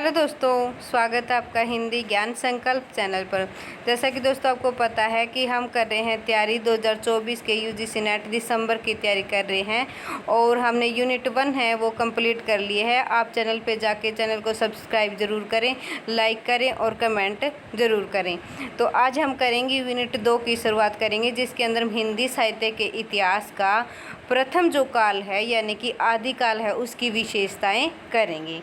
Hello दोस्तों, स्वागत है आपका हिंदी ज्ञान संकल्प चैनल पर। जैसा कि दोस्तों आपको पता है कि हम कर रहे हैं तैयारी 2024 के यूजीसी नेट दिसंबर की तैयारी कर रहे हैं और हमने यूनिट 1 है वो कंप्लीट कर लिए है। आप चैनल पे जाके चैनल को सब्सक्राइब ज़रूर करें, लाइक करें और कमेंट ज़रूर करें। तो आज हम करेंगे यूनिट 2 की शुरुआत करेंगे, जिसके अंदर हम हिंदी साहित्य के इतिहास का प्रथम जो काल है यानी कि आदिकाल है उसकी विशेषताएं करेंगे।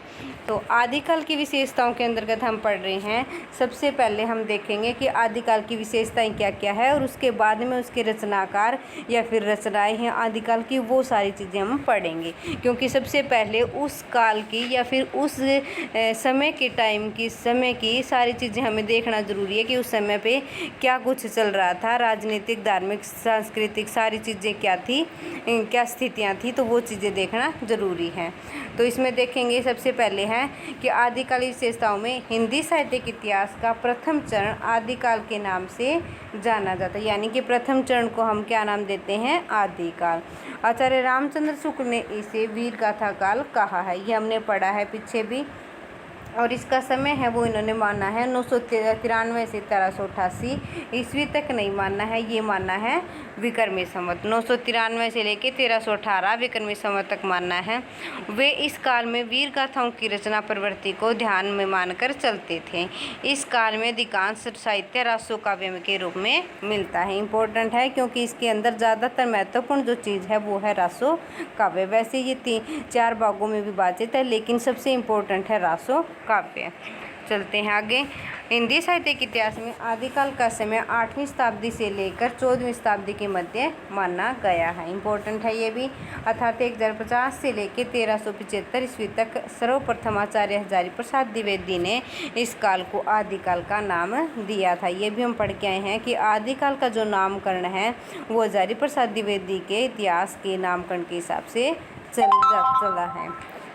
तो आदिकाल की विशेषताओं के अंतर्गत हम पढ़ रहे हैं। सबसे पहले हम देखेंगे कि आदिकाल की विशेषताएं क्या क्या है और उसके बाद में उसके रचनाकार या फिर रचनाएं हैं आदिकाल की, वो सारी चीज़ें हम पढ़ेंगे। क्योंकि सबसे पहले उस काल की या फिर उस समय के समय की सारी चीज़ें हमें देखना ज़रूरी है कि उस समय पे क्या कुछ चल रहा था, राजनीतिक, धार्मिक, सांस्कृतिक सारी चीज़ें क्या थी, क्या स्थितियाँ थी, तो वो चीज़ें देखना ज़रूरी है। तो इसमें देखेंगे सबसे पहले है कि आदिकाल विशेषताओं में हिंदी साहित्य के इतिहास का प्रथम चरण आदिकाल के नाम से जाना जाता है। यानी कि प्रथम चरण को हम क्या नाम देते हैं? आदिकाल। आचार्य रामचंद्र शुक्ल ने इसे वीर गाथा काल कहा है, ये हमने पढ़ा है पीछे भी। और इसका समय है वो इन्होंने माना है 993 से 1388 ईस्वी तक नहीं मानना है, ये मानना है विक्रमी संवत। 993 से लेके 1318 विक्रमी संवत तक मानना है। वे इस काल में वीर गाथाओं की रचना प्रवृत्ति को ध्यान में मानकर चलते थे। इस काल में अधिकांश साहित्य रासो काव्य के रूप में मिलता है। इम्पोर्टेंट है क्योंकि इसके अंदर ज़्यादातर महत्वपूर्ण जो चीज़ है वो है रासो काव्य। वैसे ये 4 भागों में विभाजित है, लेकिन सबसे इम्पोर्टेंट है रासो काव्य। चलते हैं आगे। हिंदी साहित्य के इतिहास में आदिकाल का समय 8वीं शताब्दी से लेकर 14वीं शताब्दी के मध्य माना गया है। इम्पोर्टेंट है ये भी। अर्थात 1050 से लेकर 1375 ईस्वी तक सर्वप्रथम आचार्य हजारी प्रसाद द्विवेदी ने इस काल को आदिकाल का नाम दिया था। ये भी हम पढ़ के आए हैं कि आदिकाल का जो नामकरण है वो हजारी प्रसाद द्विवेदी के इतिहास के नामकरण के हिसाब से चला है।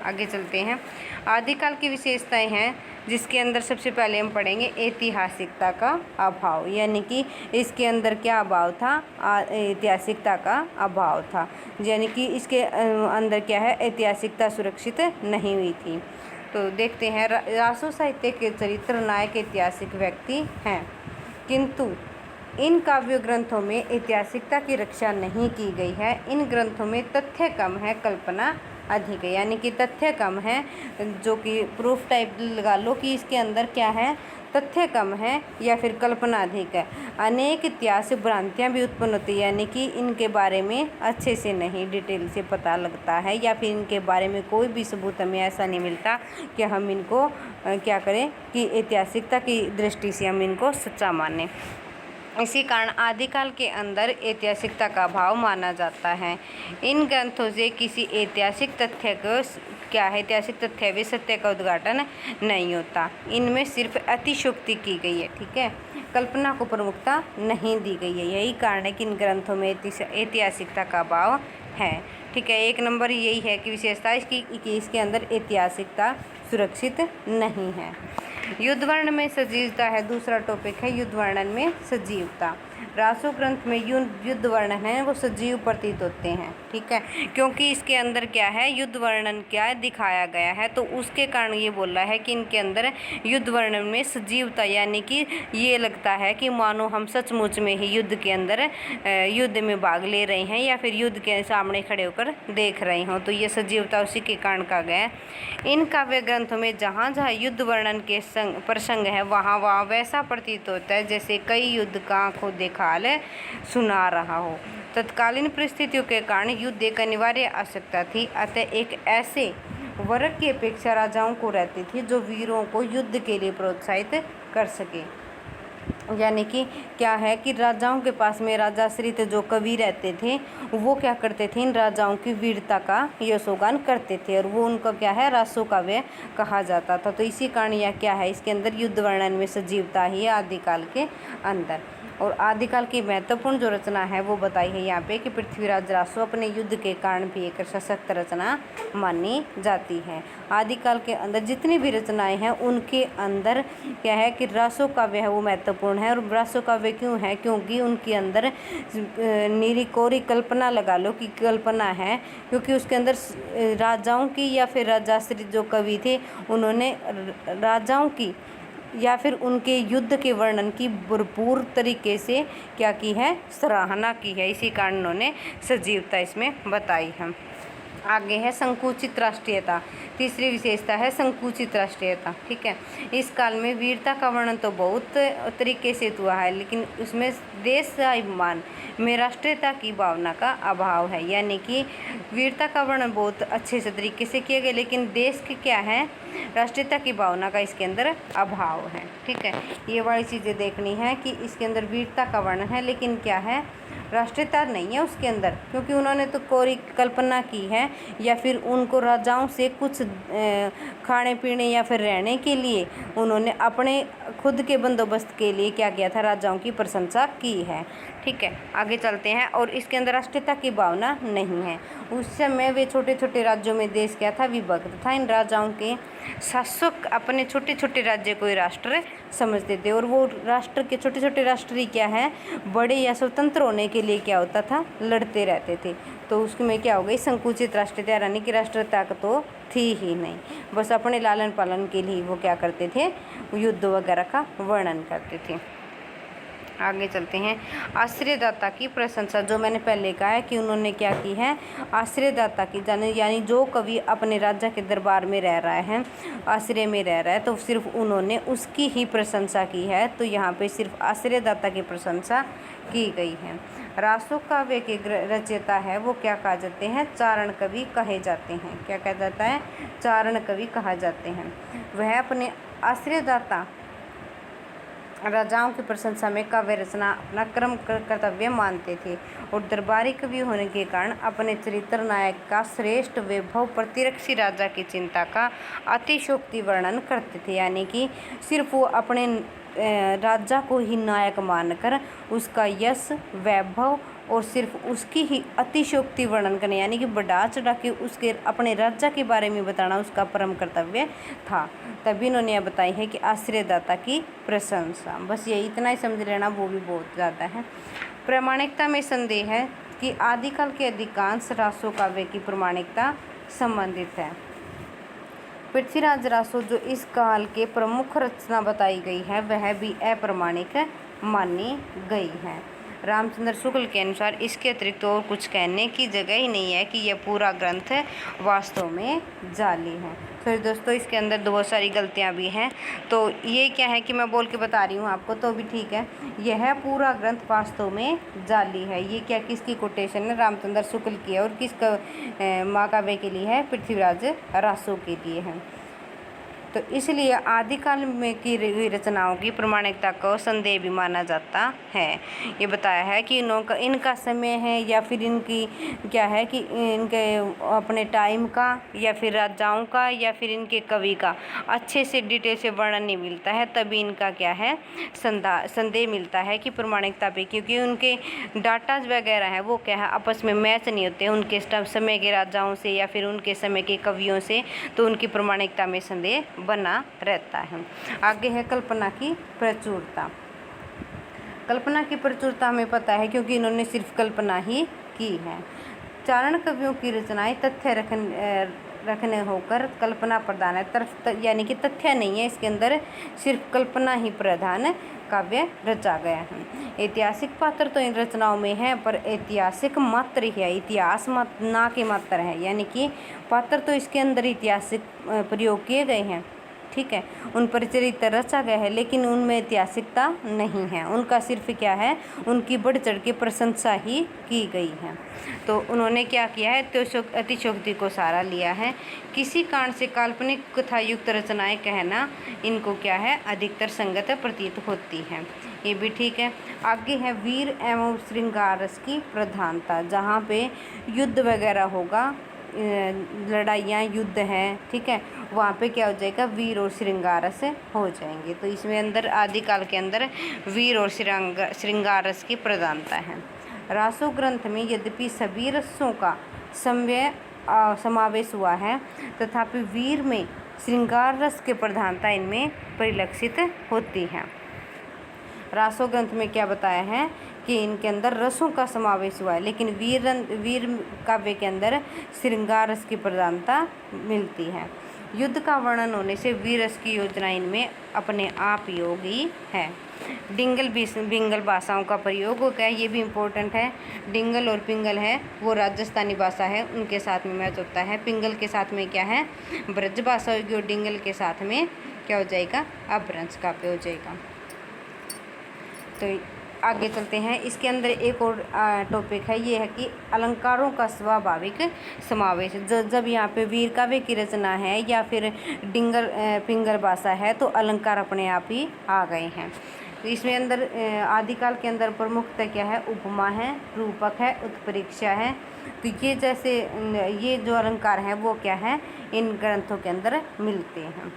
आगे चलते हैं। आदिकाल की विशेषताएं हैं, जिसके अंदर सबसे पहले हम पढ़ेंगे ऐतिहासिकता का अभाव। यानी कि इसके अंदर क्या अभाव था? ऐतिहासिकता का अभाव था। यानी कि इसके अंदर क्या है? ऐतिहासिकता सुरक्षित नहीं हुई थी। तो देखते हैं। रासो साहित्य के चरित्र नायक ऐतिहासिक व्यक्ति हैं, किंतु इन काव्य ग्रंथों में ऐतिहासिकता की रक्षा नहीं की गई है। इन ग्रंथों में तथ्य कम है, कल्पना अधिक है। यानी कि तथ्य कम है, जो कि प्रूफ टाइप लगा लो कि इसके अंदर क्या है? तथ्य कम है या फिर कल्पना अधिक है। अनेक ऐतिहासिक भ्रांतियाँ भी उत्पन्न होती है, यानी कि इनके बारे में अच्छे से नहीं डिटेल से पता लगता है या फिर इनके बारे में कोई भी सबूत हमें ऐसा नहीं मिलता कि हम इनको क्या करें कि ऐतिहासिकता की दृष्टि से हम इनको सच्चा मानें। इसी कारण आदिकाल के अंदर ऐतिहासिकता का अभाव माना जाता है। इन ग्रंथों से किसी ऐतिहासिक तथ्य को क्या है? ऐतिहासिक तथ्य व सत्य का उद्घाटन नहीं होता। इनमें सिर्फ अतिशयोक्ति की गई है, ठीक है, कल्पना को प्रमुखता नहीं दी गई है। यही कारण है कि इन ग्रंथों में ऐतिहासिकता का अभाव है, ठीक है। 1 नंबर यही है कि विशेषता इसकी कि इसके अंदर ऐतिहासिकता सुरक्षित नहीं है। युद्ध वर्णन में सजीवता है, दूसरा टॉपिक है युद्ध वर्णन में सजीवता। रासो ग्रंथ में युद्ध वर्णन है वो सजीव प्रतीत होते हैं, ठीक है, क्योंकि इसके अंदर क्या है? युद्ध वर्णन क्या दिखाया गया है, तो उसके कारण ये बोल रहा है कि इनके अंदर युद्ध वर्णन में सजीवता, यानी कि ये लगता है कि मानो हम सचमुच में ही युद्ध के अंदर युद्ध में भाग ले रहे हैं या फिर युद्ध के सामने खड़े होकर देख रहे हों, तो ये सजीवता उसी के कारण कहा गया है। इन काव्य ग्रंथों में जहाँ जहाँ युद्ध वर्णन के प्रसंग है वहाँ वहाँ वैसा प्रतीत होता है जैसे कई युद्ध का आंखों देखाल सुना रहा हो। तत्कालीन परिस्थितियों के कारण युद्ध एक अनिवार्य आवश्यकता थी, अतः एक ऐसे वर्ग की अपेक्षा राजाओं को रहती थी जो वीरों को युद्ध के लिए प्रोत्साहित कर सके। यानी कि क्या है कि राजाओं के पास में राजाश्रित जो कवि रहते थे वो क्या करते थे? इन राजाओं की वीरता का यशोगान करते थे और वो उनका क्या है? रासो काव्य कहा जाता था। तो इसी कारण यह क्या है? इसके अंदर युद्ध वर्णन में सजीवता ही है आदिकाल के अंदर। और आदिकाल की महत्वपूर्ण जो रचना है वो बताई है यहाँ पे कि पृथ्वीराज रासो अपने युद्ध के कारण भी एक सशक्त रचना मानी जाती है। आदिकाल के अंदर जितनी भी रचनाएं हैं उनके अंदर क्या है कि रासो काव्य है वो महत्वपूर्ण है। और रासो काव्य क्यों है? क्योंकि उनके अंदर नीरी कोरी कल्पना लगा लो कि कल्पना है, क्योंकि उसके अंदर राजाओं की या फिर राजाश्रित जो कवि थे उन्होंने राजाओं की या फिर उनके युद्ध के वर्णन की भरपूर तरीके से क्या की है? सराहना की है। इसी कारण उन्होंने सजीवता इसमें बताई है। आगे है संकुचित राष्ट्रीयता। तीसरी विशेषता है संकुचित राष्ट्रीयता। ठीक है, इस काल में वीरता का वर्णन तो बहुत तरीके से हुआ है, लेकिन उसमें देश अभिमान में राष्ट्रीयता की भावना का अभाव है। यानी कि वीरता का वर्णन बहुत अच्छे से तरीके से किया गया, लेकिन देश की क्या है? राष्ट्रीयता की भावना का इसके अंदर अभाव है। ठीक है, ये वाली चीज़ें देखनी है कि इसके अंदर वीरता का वर्णन है, लेकिन क्या है? राष्ट्रीयता नहीं है उसके अंदर, क्योंकि उन्होंने तो कोरी कल्पना की है या फिर उनको राजाओं से कुछ खाने पीने या फिर रहने के लिए उन्होंने अपने खुद के बंदोबस्त के लिए क्या किया था? राजाओं की प्रशंसा की है। ठीक है, आगे चलते हैं। और इसके अंदर राष्ट्रीयता की भावना नहीं है। उस समय वे छोटे छोटे राज्यों में देश क्या था? विभक्त था। इन राजाओं के शासक अपने छोटे छोटे राज्य को ही राष्ट्र समझते थे, और वो राष्ट्र के छोटे छोटे राष्ट्र ही क्या है? बड़े या स्वतंत्र होने के लिए क्या होता था? लड़ते रहते थे। तो उसमें क्या हो गई? संकुचित राष्ट्रीयता, यानी कि राष्ट्रीयता तो थी ही नहीं, बस अपने लालन पालन के लिए वो क्या करते थे? युद्ध वगैरह का वर्णन करते थे। आगे चलते हैं। आश्रयदाता की प्रशंसा, जो मैंने पहले कहा है कि उन्होंने क्या की है? आश्रयदाता की, यानी जो कवि अपने राजा के दरबार में रह रहा है, आश्रय में रह रहा है, तो सिर्फ उन्होंने उसकी ही प्रशंसा की है। तो यहाँ पे सिर्फ आश्रयदाता की प्रशंसा की गई है। रासो काव्य के रचयिता है वो क्या कहा जाते हैं? चारण कवि कहे जाते हैं। क्या कहा जाता है? चारण कवि कहा जाते हैं। वह अपने आश्रयदाता राजाओं की प्रशंसा में काव्य रचना अपना क्रम कर्तव्य मानते थे, और दरबारी कवि होने के कारण अपने चरित्र नायक का श्रेष्ठ वैभव प्रतिरक्षी राजा की चिंता का अतिशोक्ति वर्णन करते थे। यानी कि सिर्फ वो अपने राजा को ही नायक मानकर उसका यश वैभव और सिर्फ उसकी ही अतिशोक्ति वर्णन करने, यानी कि बढ़ा चढ़ा के उसके अपने राजा के बारे में बताना उसका परम कर्तव्य था। तभी उन्होंने यह बताई है कि आश्रयदाता की प्रशंसा। बस ये इतना ही समझ लेना, वो भी बहुत ज़्यादा है। प्रामाणिकता में संदेह है कि आदिकाल के अधिकांश रासो काव्य की प्रामाणिकता संबंधित है। पृथ्वीराज रासो जो इस काल के प्रमुख रचना बताई गई है वह भी अप्रामाणिक मानी गई है। रामचंद्र शुक्ल के अनुसार इसके अतिरिक्त और कुछ कहने की जगह ही नहीं है कि यह पूरा ग्रंथ वास्तव में जाली है। फिर दोस्तों इसके अंदर बहुत सारी गलतियां भी हैं, तो ये क्या है कि मैं बोल के बता रही हूँ आपको, तो भी ठीक है। यह पूरा ग्रंथ वास्तव में जाली है। ये क्या, किसकी कोटेशन है? रामचंद्र शुक्ल की है। और किसका महाकाव्य के लिए है? पृथ्वीराज रासो के लिए है। तो इसलिए आदिकाल में की रचनाओं की प्रामाणिकता को संदेह भी माना जाता है। ये बताया है कि इनका समय है या फिर इनकी क्या है कि इनके अपने टाइम का या फिर राजाओं का या फिर इनके कवि का अच्छे से डिटेल से वर्णन नहीं मिलता है, तभी इनका क्या है? संदेह मिलता है कि प्रामाणिकता पे, क्योंकि उनके डाटाज वगैरह हैं वो क्या है? आपस में मैच नहीं होते उनके समय के राजाओं से या फिर उनके समय के कवियों से, तो उनकी प्रामाणिकता में संदेह बना रहता है। आगे है कल्पना की प्रचुरता। कल्पना की प्रचुरता हमें पता है क्योंकि इन्होंने सिर्फ कल्पना ही की है। चारण कवियों की रचनाएं तथ्य रखने होकर कल्पना प्रधान है, यानी कि तथ्य नहीं है इसके अंदर, सिर्फ कल्पना ही प्रधान काव्य रचा गया है। ऐतिहासिक पात्र तो इन रचनाओं में है, पर ऐतिहासिक मात्र ही है, इतिहास ना के मात्र है, यानी कि पात्र तो इसके अंदर ऐतिहासिक प्रयोग किए गए हैं। ठीक है, उन पर चरित्र रचा गया है, लेकिन उनमें ऐतिहासिकता नहीं है। उनका सिर्फ क्या है? उनकी बढ़ चढ़ के प्रशंसा ही की गई है। तो उन्होंने क्या किया है? अतिशोक्ति को सहारा लिया है। किसी कारण से काल्पनिक कथा युक्त रचनाएं कहना इनको क्या है? अधिकतर संगत प्रतीत होती है। ये भी ठीक है। आगे है वीर एवं श्रृंगार रस की प्रधानता। जहाँ पे युद्ध वगैरह होगा लड़ाइयाँ युद्ध हैं, ठीक है, वहाँ पे क्या हो जाएगा, वीर और श्रृंगार रस हो जाएंगे। तो इसमें अंदर आदिकाल के अंदर वीर और श्रृंगार रस की प्रधानता है। रासो ग्रंथ में यद्यपि सभी रसों का समावेश हुआ है, तथापि वीर में श्रृंगार रस की प्रधानता इनमें परिलक्षित होती है। रासो ग्रंथ में क्या बताया है कि इनके अंदर रसों का समावेश हुआ है, लेकिन वीर काव्य के अंदर श्रृंगार रस की प्रधानता मिलती है। युद्ध का वर्णन होने से वीर रस की योजना इनमें अपने आप योगी है। बिंगल भाषाओं का प्रयोग हो गया, ये भी इम्पोर्टेंट है। डिंगल और पिंगल है वो राजस्थानी भाषा है, उनके साथ में मैच होता है। पिंगल के साथ में क्या है, ब्रज भाषा होगी, और डिंगल के साथ में क्या हो जाएगा, अपभ्रंश काव्य हो जाएगा। तो आगे चलते हैं। इसके अंदर एक और टॉपिक है, ये है कि अलंकारों का स्वाभाविक समावेश। जब यहाँ पे वीर काव्य की रचना है या फिर पिंगल भाषा है, तो अलंकार अपने आप ही आ गए हैं। तो इसमें अंदर आदिकाल के अंदर प्रमुखतः क्या है, उपमा है, रूपक है, उत्प्रेक्षा है। तो ये जो अलंकार हैं वो क्या है, इन ग्रंथों के अंदर मिलते हैं।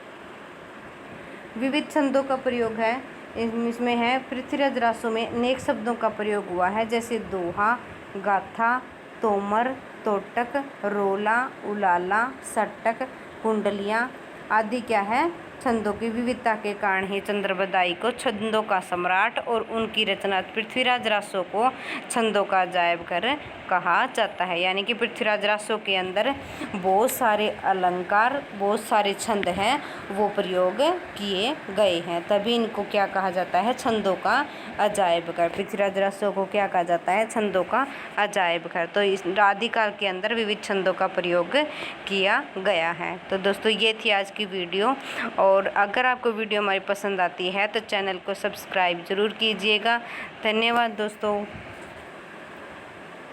विविध छंदों का प्रयोग है, इसमें है पृथ्वीराज रासों में अनेक शब्दों का प्रयोग हुआ है, जैसे दोहा, गाथा, तोमर, तोटक, रोला, उलाला, सटक, कुंडलियाँ आदि क्या है, छंदों की विविधता के कारण ही चंद्रबरदाई को छंदों का सम्राट और उनकी रचना पृथ्वीराज रासों को छंदों का अजायब घर कहा जाता है। यानी कि पृथ्वीराज रासों के अंदर बहुत सारे अलंकार, बहुत सारे छंद हैं, वो प्रयोग किए गए हैं, तभी इनको क्या कहा जाता है, छंदों का अजायब घर। पृथ्वीराज रासों को क्या कहा जाता है, छंदों का अजायब घर। तो इस आदिकाल के अंदर विविध छंदों का प्रयोग किया गया है। तो दोस्तों ये थी आज की वीडियो, और अगर आपको वीडियो हमारी पसंद आती है तो चैनल को सब्सक्राइब ज़रूर कीजिएगा। धन्यवाद दोस्तों।